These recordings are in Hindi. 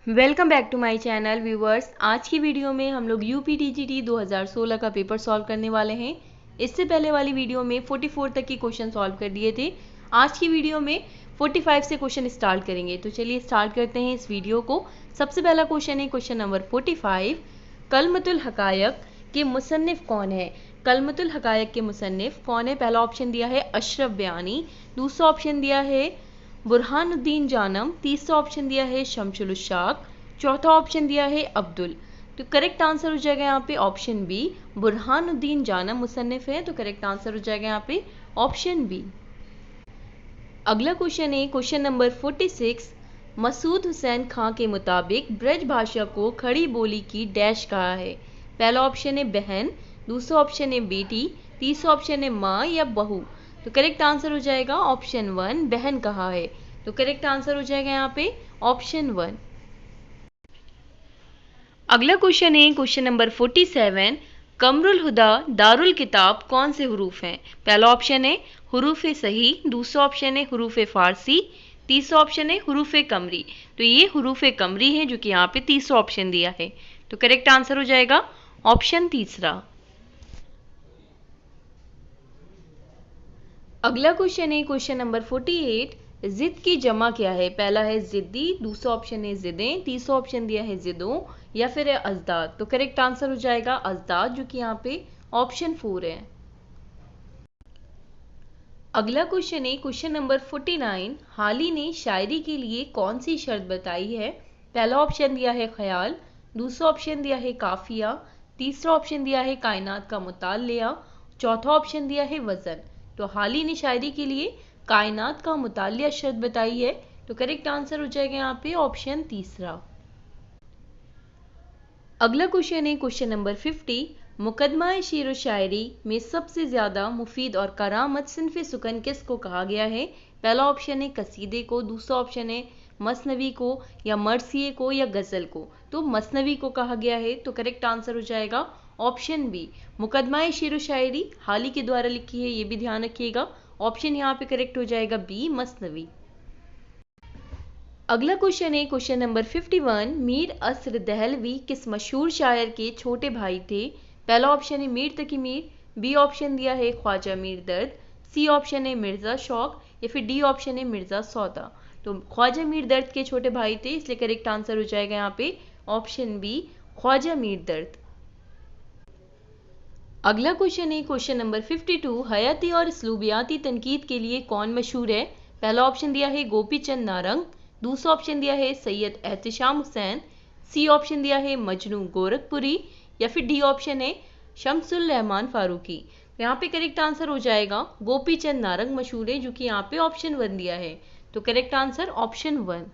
Welcome back to my channel viewers. आज की वीडियो में हम लोग यूपीटीजीटी 2016 का पेपर सॉल्व करने वाले हैं। इससे पहले वाली वीडियो में 44 तक के क्वेश्चन सॉल्व कर दिए थे। आज की वीडियो में 45 से क्वेश्चन स्टार्ट करेंगे। तो चलिए स्टार्ट करते हैं इस वीडियो को। सबसे पहला क्वेश्चन है क्वेश्चन नंबर 45। कलमतुल हकायक के मुसन्निफ कौन है? कलमतुल हकायक के मुसन्निफ कौन है? पहला ऑप्शन दिया है अशरफ बयानी, दूसरा ऑप्शन दिया है बुरहानुद्दीन जानम, तीसरा ऑप्शन दिया है शमसुल उशाक, चौथा ऑप्शन दिया है अब्दुल। तो करेक्ट आंसर हो जाएगा यहाँ पे ऑप्शन बी, बुरहानुद्दीन जानम मुसन्निफ है। तो करेक्ट आंसर हो जाएगा यहाँ पे ऑप्शन बी। अगला क्वेश्चन है क्वेश्चन नंबर 46। मसूद हुसैन खां के मुताबिक ब्रज भाषा को खड़ी बोली की डैश कहा है? पहला ऑप्शन है बहन, दूसरा ऑप्शन है बेटी, तीसरा ऑप्शन है माँ या बहू। तो करेक्ट आंसर हो जाएगा ऑप्शन 1, बहन कहा है। तो करेक्ट आंसर हो जाएगा यहाँ पे ऑप्शन 1। अगला क्वेश्चन है क्वेश्चन नंबर 47। कमरुल हुदा दारुल किताब कौन से हरूफ हैं? पहला ऑप्शन है हरूफ सही, दूसरा ऑप्शन है हरूफ फारसी, तीसरा ऑप्शन है हरूफ कमरी। तो ये हरूफ कमरी है जो कि यहाँ पे तीसरा ऑप्शन दिया है। तो करेक्ट आंसर हो जाएगा ऑप्शन तीसरा। अगला क्वेश्चन है क्वेश्चन नंबर 48। जिद की जमा क्या है? पहला है जिद्दी, दूसरा ऑप्शन है जिदें, तीसरा ऑप्शन दिया है जिदों या फिर है अजदाद। तो करेक्ट आंसर हो जाएगा अजदाद जो कि यहाँ पे ऑप्शन 4 है। अगला क्वेश्चन है क्वेश्चन नंबर 49। हाली ने शायरी के लिए कौन सी शर्त बताई है? पहला ऑप्शन दिया है ख्याल, दूसरा ऑप्शन दिया है काफिया, तीसरा ऑप्शन दिया है कायनात का मुतालिया, चौथा ऑप्शन दिया है वजन। तो हाली ने शायरी के लिए कायनात का मुतालिया शर्त बताई है। तो करेक्ट आंसर हो जाएगा यहाँ पे ऑप्शन तीसरा। अगला क्वेश्चन है क्वेश्चन नंबर 50। मुकदमा शेर व शायरी में सबसे ज़्यादा मुफीद और करामत सिन्फ सुकन किसको कहा गया है? पहला ऑप्शन है कसीदे को, दूसरा ऑप्शन है मसनवी को या मरसिए को या गज़ल को। तो मसनवी को कहा गया है। तो करेक्ट आंसर हो जाएगा ऑप्शन बी, मुकदमा शेर व शायरी हाली के द्वारा लिखी है, ये भी ध्यान रखिएगा। ऑप्शन यहाँ पे करेक्ट हो जाएगा बी, मसनवी। अगला क्वेश्चन है क्वेश्चन नंबर 51। मीर असर दहलवी किस मशहूर शायर के छोटे भाई थे? पहला ऑप्शन है मीर तकी मीर, बी ऑप्शन दिया है ख्वाजा मीर दर्द, सी ऑप्शन है मिर्ज़ा शौक या फिर डी ऑप्शन है मिर्ज़ा सौदा। तो ख्वाजा मीर दर्द के छोटे भाई थे, इसलिए करेक्ट आंसर हो जाएगा यहाँ पे ऑप्शन बी, ख्वाजा मीर दर्द। अगला क्वेश्चन है क्वेश्चन नंबर 52। हयाती और इसलूबियाती तनकीद के लिए कौन मशहूर है? पहला ऑप्शन दिया है गोपी चंद नारंग, दूसरा ऑप्शन दिया है सैयद एहतिशाम हुसैन, सी ऑप्शन दिया है मजनू गोरखपुरी या फिर डी ऑप्शन है शमसुल रहमान फारूकी। तो यहाँ पे करेक्ट आंसर हो जाएगा गोपी चंद नारंग मशहूर है, जो कि यहाँ पे ऑप्शन 1 दिया है। तो करेक्ट आंसर ऑप्शन 1।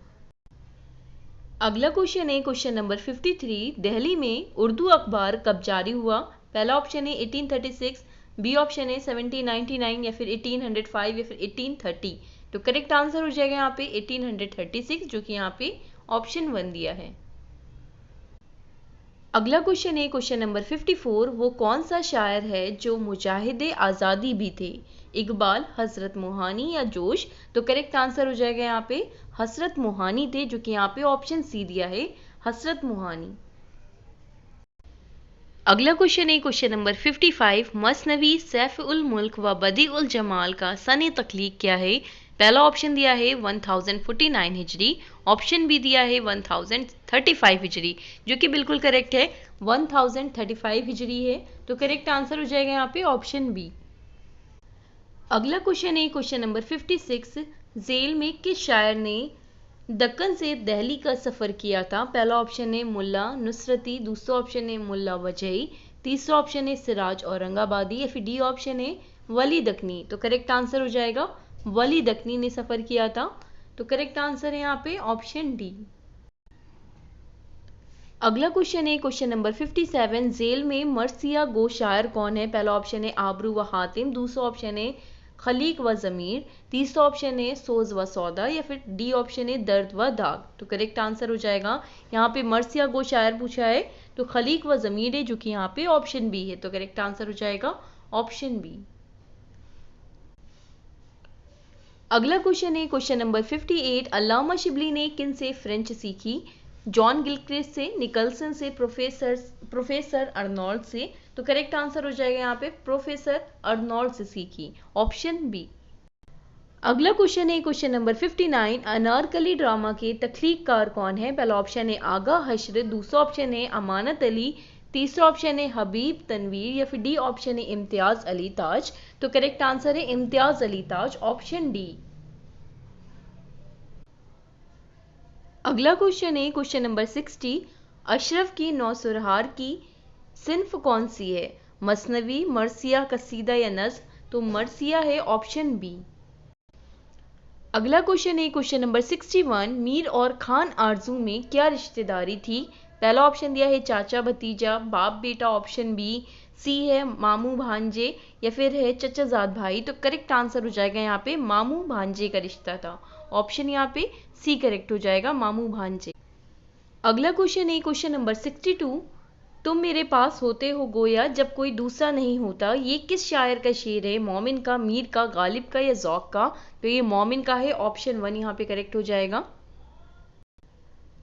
अगला क्वेश्चन है क्वेश्चन नंबर 53। दिल्ली में उर्दू अखबार कब जारी हुआ? पहला ऑप्शन है 1836, बी ऑप्शन है 1799 या फिर 1805 या फिर 1830। तो करेक्ट आंसर हो जाएगा यहाँ पे 1836 जो कि यहाँ पे ऑप्शन 1 दिया है। अगला क्वेश्चन है क्वेश्चन नंबर 54। वो कौन सा शायर है जो मुजाहिद आज़ादी भी थे? इकबाल, हजरत मोहानी या जोश। तो करेक्ट आंसर हो जाएगा यहाँ पे हजरत मोहानी थे, जो कि यहाँ पे ऑप्शन सी दिया है हजरत मोहानी। अगला क्वेश्चन है क्वेश्चन नंबर 55। मसनवी सैफ उल मुल्क व बदी उल जमाल का सन तख्लीक क्या है? पहला ऑप्शन दिया है 1049 हिजरी, ऑप्शन बी दिया है 1035 हिजरी, जो कि बिल्कुल करेक्ट है, 1035 हिजरी है। तो करेक्ट आंसर हो जाएगा यहाँ पे ऑप्शन बी। अगला क्वेश्चन है क्वेश्चन नंबर 56। जेल में किस शायर ने दक्कन से दिल्ली का सफ़र किया था? पहला ऑप्शन है मुल्ला नुसरती, दूसरा ऑप्शन है मुल्ला वजही, तीसरा ऑप्शन है सिराज औरंगाबादी या फिर डी ऑप्शन है वली दक्कनी। तो करेक्ट आंसर हो जाएगा वली दक्कनी ने सफ़र किया था। तो करेक्ट आंसर है यहाँ पे ऑप्शन डी। अगला क्वेश्चन है क्वेश्चन नंबर 57। जेल में मरसिया गो शायर कौन है? पहला ऑप्शन है आबरू व हातिम, दूसरा ऑप्शन है खलीक व ज़मीर, तीसरा ऑप्शन है सोज व सौदा या फिर डी ऑप्शन है दर्द व दाग। तो करेक्ट आंसर हो जाएगा यहाँ पे मरसिया गो शायर पूछा है, तो खलीक व ज़मीर है, जो कि यहाँ पे ऑप्शन बी है। तो करेक्ट आंसर हो जाएगा ऑप्शन बी। अगला क्वेश्चन है क्वेश्चन नंबर 58। अल्लामा शिबली ने किन से फ्रेंच सीखी? जॉन गिलक्रिस्ट से, निकलसन से, प्रोफेसर अर्नोल्ड से। तो करेक्ट आंसर हो जाएगा यहाँ पे प्रोफेसर अर्नोल्ड से सीखी, ऑप्शन बी। अगला क्वेश्चन है क्वेश्चन नंबर 59। अनारकली ड्रामा के तख्लीककार कौन है? पहला ऑप्शन है आगा हशर, दूसरा ऑप्शन है अमानत अली, तीसरा ऑप्शन है हबीब तनवीर, या फिर डी ऑप्शन है इम्तियाज अली ताज। तो करेक्ट आंसर है इम्तियाज अली ताज, ऑप्शन डी। अगला क्वेश्चन है क्वेश्चन नंबर 60। अशरफ की नौसुरहार की सिन्फ कौन सी है? मसनवी, मरसिया, कसीदा या नज़्म। तो मरसिया है, ऑप्शन बी। अगला क्वेश्चन है क्वेश्चन नंबर 61। मीर और खान आरजू में क्या रिश्तेदारी थी? पहला ऑप्शन दिया है चाचा भतीजा, बाप बेटा, ऑप्शन बी। सी है मामू भांजे, या फिर है चचाजाद भाई। तो करेक्ट आंसर हो जाएगा यहाँ पे मामू भांजे का रिश्ता था, ऑप्शन यहाँ पे सी करेक्ट हो जाएगा, मामू भांजे। अगला क्वेश्चन है क्वेश्चन नंबर 62। तुम मेरे पास होते हो गोया जब कोई दूसरा नहीं होता, ये किस शायर का शेर है? मोमिन का, मीर का, गालिब का या ज़ौक़ का? तो ये मोमिन का है, ऑप्शन 1 यहाँ पे करेक्ट हो जाएगा।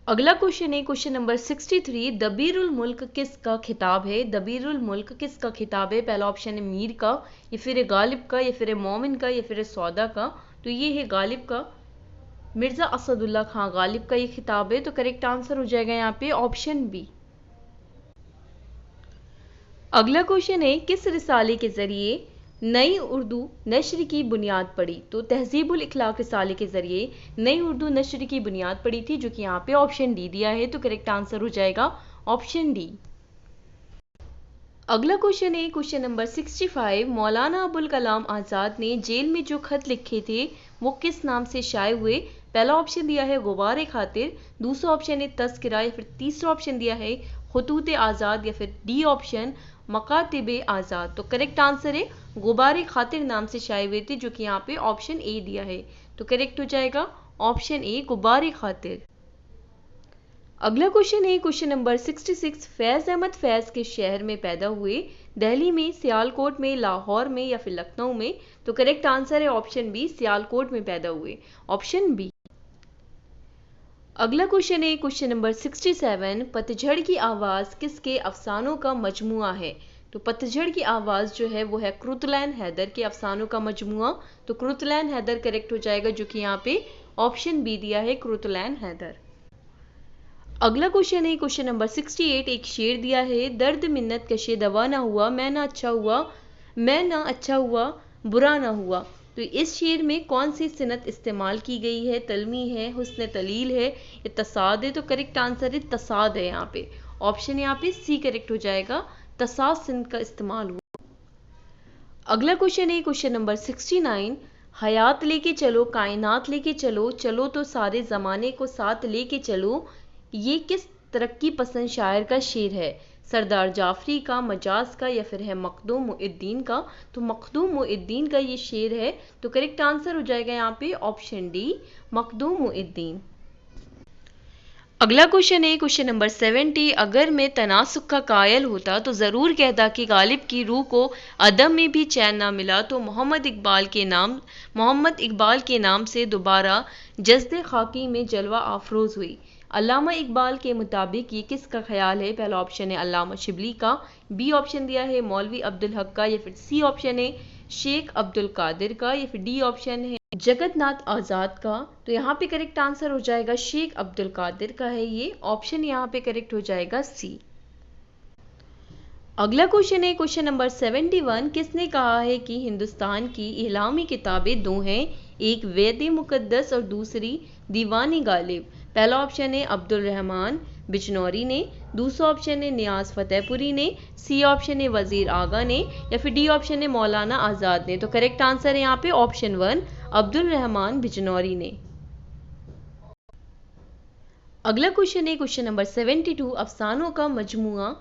अगला क्वेश्चन है क्वेश्चन नंबर 63। दबीरुल मुल्क किसका खिताब है? दबीरुल मुल्क किसका खिताब है? पहला ऑप्शन है मीर का, या फिर है गालिब का, या फिर है मोमिन का, या फिर है सौदा का। तो ये है गालिब का, मिर्ज़ा असदुल्ला खां गालिब का ये खिताब है। तो करेक्ट आंसर हो जाएगा यहाँ पे ऑप्शन बी। अगला क्वेश्चन है किस रिसाले के जरिए नई उर्दू नश्र की बुनियाद पड़ी? तो तहजीबुल इखलाक रिसाले के जरिए नई उर्दू नश्र की बुनियाद पड़ी थी, जो कि यहाँ पे ऑप्शन डी दिया है। तो करेक्ट आंसर हो जाएगा ऑप्शन डी। अगला क्वेश्चन है क्वेश्चन नंबर 65। मौलाना अबुल कलाम आज़ाद ने जेल में जो खत लिखे थे वो किस नाम से शाये हुए? पहला ऑप्शन दिया है गुबार खातिर, दूसरा ऑप्शन है तस्करा, या फिर तीसरा ऑप्शन दिया है खुतूत आज़ाद, या फिर डी ऑप्शन मकातिब आज़ाद। तो करेक्ट आंसर है गुबार खातिर नाम से शाये हुए थे, जो कि यहाँ पे ऑप्शन ए दिया है। तो करेक्ट हो जाएगा ऑप्शन ए गुबार खातिर। अगला क्वेश्चन है क्वेश्चन नंबर 66। फैज़ अहमद फैज़ के शहर में पैदा हुए? दिल्ली में, सियालकोट में, लाहौर में, या फिर लखनऊ में? तो करेक्ट आंसर है ऑप्शन बी, सियालकोट में पैदा हुए, ऑप्शन बी। अगला क्वेश्चन है क्वेश्चन नंबर 67। पतझड़ की आवाज़ किसके अफसानों का मजमुआ है? तो पतझड़ की आवाज़ जो है वो है कुतुलैन हैदर के अफसानों का मजमुआ। तो कुतुलैन हैदर करेक्ट हो जाएगा, जो कि यहाँ पे ऑप्शन बी दिया है, कुतुलैन हैदर। अगला क्वेश्चन है क्वेश्चन नंबर 68। एक शेर दिया है दर्द मिन्नत कशे दवा ना हुआ, मैं ना अच्छा हुआ बुरा ना हुआ। तो इस शेर में कौन सी सिनत इस्तेमाल की गई है? तलमी है, हुस्न तलील है, या तसाद है? तो करेक्ट आंसर है तसाद है, यहाँ पे ऑप्शन यहाँ पे सी करेक्ट हो जाएगा, तसाद सिनत का इस्तेमाल हुआ। अगला क्वेश्चन है क्वेश्चन नंबर 69। हयात लेके चलो, कायनात लेके चलो, चलो तो सारे ज़माने को साथ लेके चलो, ये किस तरक्की पसंद शायर का शेर है? सरदार जाफरी का, मजाज का, या फिर है मखदूम मुइद्दीन का? तो मखदूम मुइद्दीन का ये शेर है। तो करेक्ट आंसर हो जाएगा यहाँ पे ऑप्शन डी, मखदूम मुइद्दीन। अगला क्वेश्चन है क्वेश्चन नंबर 70। अगर मैं तनासुख का कायल होता तो ज़रूर कहता कि गालिब की रूह को अदम में भी चैन ना मिला, तो मोहम्मद इकबाल के नाम से दोबारा जज्दे खाकी में जलवा आफरोज हुई। अल्लामा इकबाल के मुताबिक ये किसका ख्याल है? पहला ऑप्शन है अल्लामा शिबली का, बी ऑप्शन दिया है मौलवी अब्दुल हक का, या फिर सी ऑप्शन है शेख अब्दुल कादिर का, या फिर डी ऑप्शन है जगतनाथ आज़ाद का। तो यहाँ पे करेक्ट आंसर हो जाएगा शेख अब्दुल कादिर का है ये, ऑप्शन यहाँ पे करेक्ट हो जाएगा सी। अगला क्वेश्चन है क्वेश्चन नंबर 71। किसने कहा है कि हिंदुस्तान की इस्लामी किताबें दो हैं, एक वेद मुकद्दस और दूसरी दीवानी गालिब? पहला ऑप्शन है अब्दुल रहमान बिजनौरी ने, दूसरा ऑप्शन है नियाज फतेहपुरी ने, सी ऑप्शन है वजीर आगा ने, या फिर डी ऑप्शन है मौलाना आज़ाद ने? तो करेक्ट आंसर है यहाँ पे ऑप्शन 1 अब्दुल रहमान बिजनौरी ने। अगला क्वेश्चन है क्वेश्चन नंबर 72। अफसानों का मजमुआ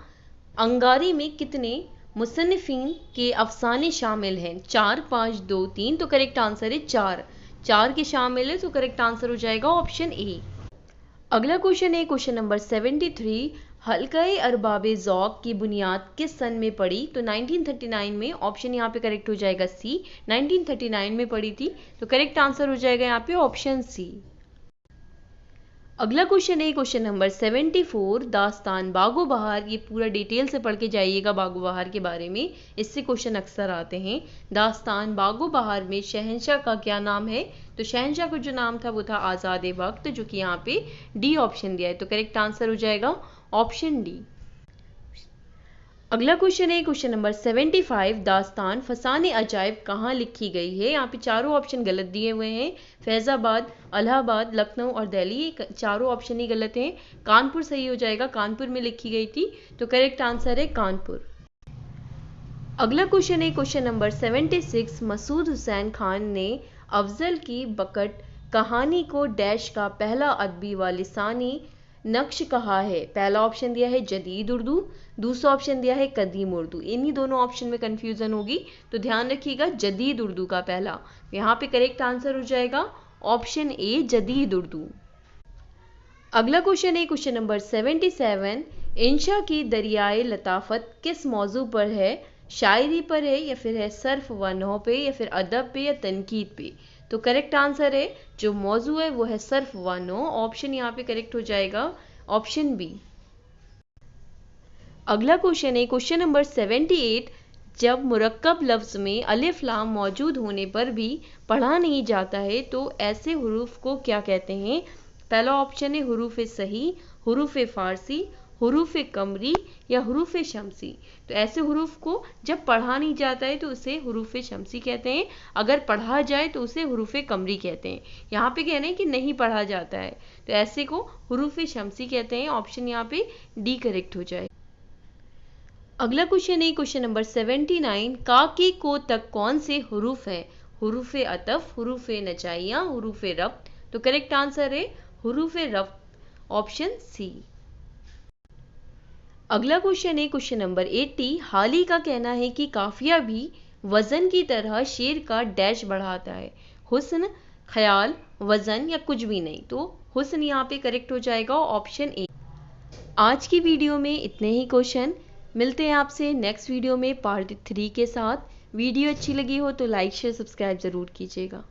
अंगारी में कितने मुसन्निफीन के अफसाने शामिल हैं? 4, 5, 2, 3? तो करेक्ट आंसर है 4 के शामिल है। तो करेक्ट आंसर हो जाएगा ऑप्शन ए। अगला क्वेश्चन है क्वेश्चन नंबर 73। हल्का-ए अरबाब ज़ौक़ की बुनियाद किस सन में पड़ी? तो 1939 में, ऑप्शन यहाँ पे करेक्ट हो जाएगा सी, 1939 में पड़ी थी। तो करेक्ट आंसर हो जाएगा यहाँ पे ऑप्शन सी। अगला क्वेश्चन है क्वेश्चन नंबर 74, दास्तान बागो बहार। ये पूरा डिटेल से पढ़ के जाइएगा बागो बहार के बारे में, इससे क्वेश्चन अक्सर आते हैं। दास्तान बागो बहार में शहंशाह का क्या नाम है? तो शहंशाह का जो नाम था वो था आज़ाद वक्त, जो कि यहाँ पे डी ऑप्शन दिया है, तो करेक्ट आंसर हो जाएगा ऑप्शन डी। अगला क्वेश्चन है क्वेश्चन नंबर 75, दास्तान फसाने अजायब कहाँ लिखी गई है? यहाँ पे चारों ऑप्शन गलत दिए हुए हैं। फैज़ाबाद, इलाहाबाद, लखनऊ और दिल्ली, चारों ऑप्शन ही गलत हैं। कानपुर सही हो जाएगा, कानपुर में लिखी गई थी, तो करेक्ट आंसर है कानपुर। अगला क्वेश्चन है क्वेश्चन नंबर 76, मसूद हुसैन खान ने अफजल की बकट कहानी को डैश का पहला अदबी व लिसानी नक्श कहा है? पहला ऑप्शन दिया है जदीद उर्दू, दूसरा ऑप्शन दिया है कदीम उर्दू। इन्हीं दोनों ऑप्शन में कंफ्यूजन होगी, तो ध्यान रखिएगा जदीद उर्दू का पहला। यहाँ पे करेक्ट आंसर हो जाएगा ऑप्शन ए जदीद उर्दू। अगला क्वेश्चन है क्वेश्चन नंबर 77, इंशा की दरियाए लताफत किस मौजू पर है? शायरी पर है, या फिर है सर्फ व नौ पे, या फिर अदब पे, या तनकीद पे? तो करेक्ट आंसर है जो मौजू है वो है सर्फ व नो। ऑप्शन यहाँ पे करेक्ट हो जाएगा ऑप्शन बी। अगला क्वेश्चन है क्वेश्चन नंबर 78, जब मुरक्कब लफ्ज में अलिफ लाम मौजूद होने पर भी पढ़ा नहीं जाता है तो ऐसे हुरूफ को क्या कहते हैं? पहला ऑप्शन है हुरूफ सही, हुरूफ फारसी, हुरूफ कमरी, या हुरूफ शमसी। तो ऐसे हुरूफ को जब पढ़ा नहीं जाता है तो उसे हुरूफ शमसी कहते हैं, अगर पढ़ा जाए तो उसे हुरूफ कमरी कहते हैं। यहाँ पे कहना है कि नहीं पढ़ा जाता है, तो ऐसे को हुरूफ शमसी कहते हैं। ऑप्शन यहाँ पे डी करेक्ट हो जाए। अगला क्वेश्चन है क्वेश्चन नंबर 79, काकी को तक कौन से हुरूफ हैं? हुरूफ अतफ, हुरूफ नचाइया, हुरूफ रब्त? तो करेक्ट आंसर है हुरूफ रब्त, ऑप्शन सी। अगला क्वेश्चन है क्वेश्चन नंबर 80, हाली का कहना है कि काफिया भी वजन की तरह शेर का डैश बढ़ाता है। हुस्न, ख्याल, वजन, या कुछ भी नहीं? तो हुस्न यहाँ पे करेक्ट हो जाएगा ऑप्शन ए। आज की वीडियो में इतने ही क्वेश्चन। मिलते हैं आपसे नेक्स्ट वीडियो में पार्ट 3 के साथ। वीडियो अच्छी लगी हो तो लाइक शेयर सब्सक्राइब जरूर कीजिएगा।